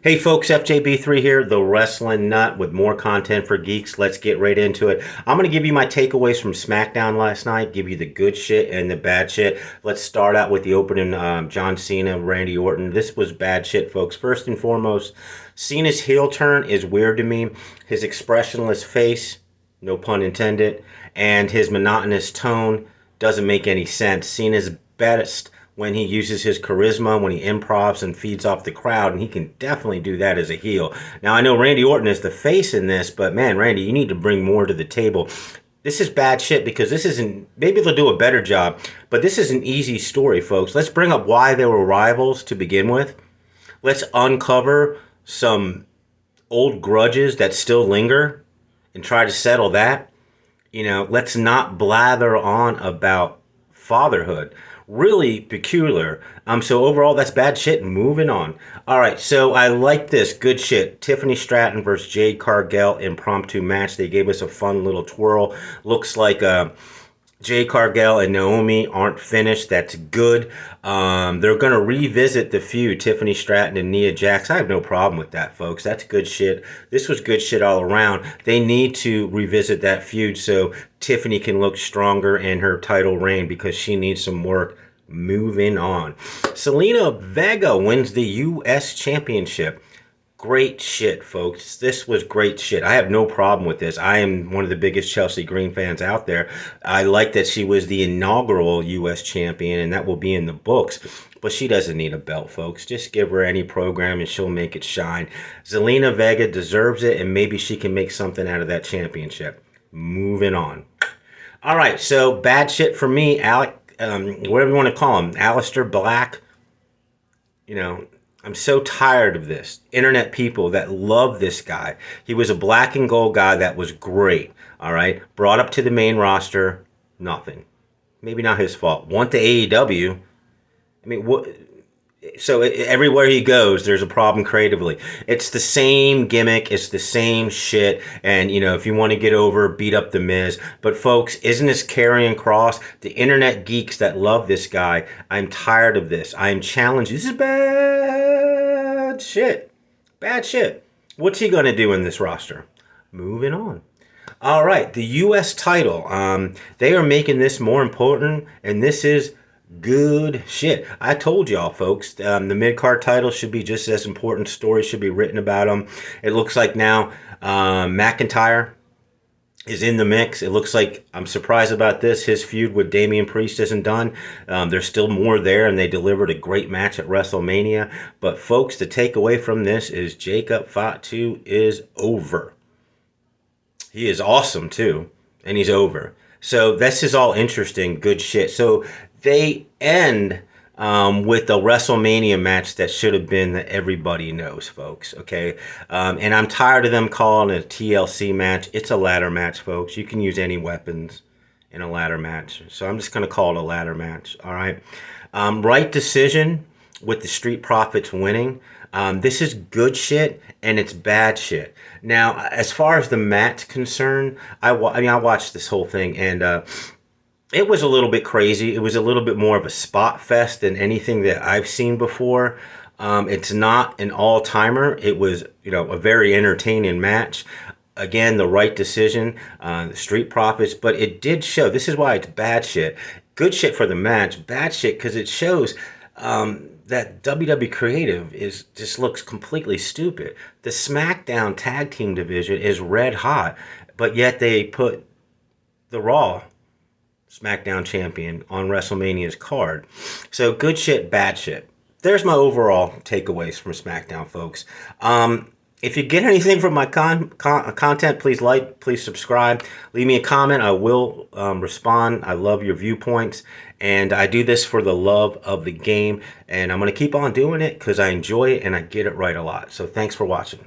Hey folks, FJB3 here, the Wrestling Nut with more content for geeks. Let's get right into it. I'm going to give you my takeaways from Smackdown last night, give you the good shit and the bad shit. Let's start out with the opening John Cena, Randy Orton. This was bad shit, folks. First and foremost, Cena's heel turn is weird to me. His expressionless face, no pun intended, and his monotonous tone doesn't make any sense. Cena's best when he uses his charisma, when he improvs and feeds off the crowd, and he can definitely do that as a heel. Now, I know Randy Orton is the face in this, but man, Randy, you need to bring more to the table. This is bad shit because this isn't, maybe they'll do a better job, but this is an easy story, folks. Let's bring up why they were rivals to begin with. Let's uncover some old grudges that still linger and try to settle that. Let's not blather on about fatherhood. Really peculiar. So overall, that's bad shit. Moving on. All right, so I like this. Good shit. Tiffany Stratton versus Jade Cargill impromptu match. They gave us a fun little twirl. Looks like Jade Cargill and Naomi aren't finished. That's good. They're going to revisit the feud, Tiffany Stratton and Nia Jax. I have no problem with that, folks. That's good shit. This was good shit all around. They need to revisit that feud so Tiffany can look stronger in her title reign because she needs some work. Moving on. Zelina Vega wins the U.S. Championship. Great shit, folks. This was great shit. I have no problem with this. I am one of the biggest Chelsea Green fans out there. I like that she was the inaugural U.S. champion, and that will be in the books. But she doesn't need a belt, folks. Just give her any program, and she'll make it shine. Zelina Vega deserves it, and maybe she can make something out of that championship. Moving on. All right, so bad shit for me, Alec. Whatever you want to call him, Aleister Black. I'm so tired of this. Internet people that love this guy. He was a black and gold guy that was great. All right. Brought up to the main roster. Nothing. Maybe not his fault. Went to AEW. I mean, what? So everywhere he goes, there's a problem creatively. It's the same gimmick. It's the same shit. And, if you want to get over, beat up the Miz. But, folks, isn't this Karrion Kross? The internet geeks that love this guy. I'm tired of this. I'm challenged. This is bad shit. Bad shit. What's he going to do in this roster? Moving on. All right. The U.S. title. They are making this more important. And this is good shit. I told y'all, folks, the mid-card title should be just as important. Stories should be written about them. It looks like now McIntyre is in the mix. It looks like, I'm surprised about this, his feud with Damian Priest isn't done. There's still more there, and they delivered a great match at WrestleMania. But, folks, the takeaway from this is Jacob Fatu is over. He is awesome, too, and he's over. So this is all interesting, good shit. So they end with a WrestleMania match that should have been that everybody knows, folks, okay? And I'm tired of them calling it a TLC match. It's a ladder match, folks. You can use any weapons in a ladder match. So I'm just going to call it a ladder match, all right? Right decision with the Street Profits winning. This is good shit, and it's bad shit. Now, as far as the match concerned, I watched this whole thing, and it was a little bit crazy. It was a little bit more of a spot fest than anything that I've seen before. It's not an all-timer. It was, a very entertaining match. Again, the right decision, the Street Profits, but it did show. This is why it's bad shit. Good shit for the match, bad shit because it shows that WWE Creative just looks completely stupid. The SmackDown tag team division is red hot, but yet they put the Raw SmackDown champion on WrestleMania's card. So good shit, bad shit. There's my overall takeaways from SmackDown, folks. If you get anything from my content, please like, please subscribe. Leave me a comment. I will respond. I love your viewpoints. And I do this for the love of the game. And I'm going to keep on doing it because I enjoy it and I get it right a lot. So thanks for watching.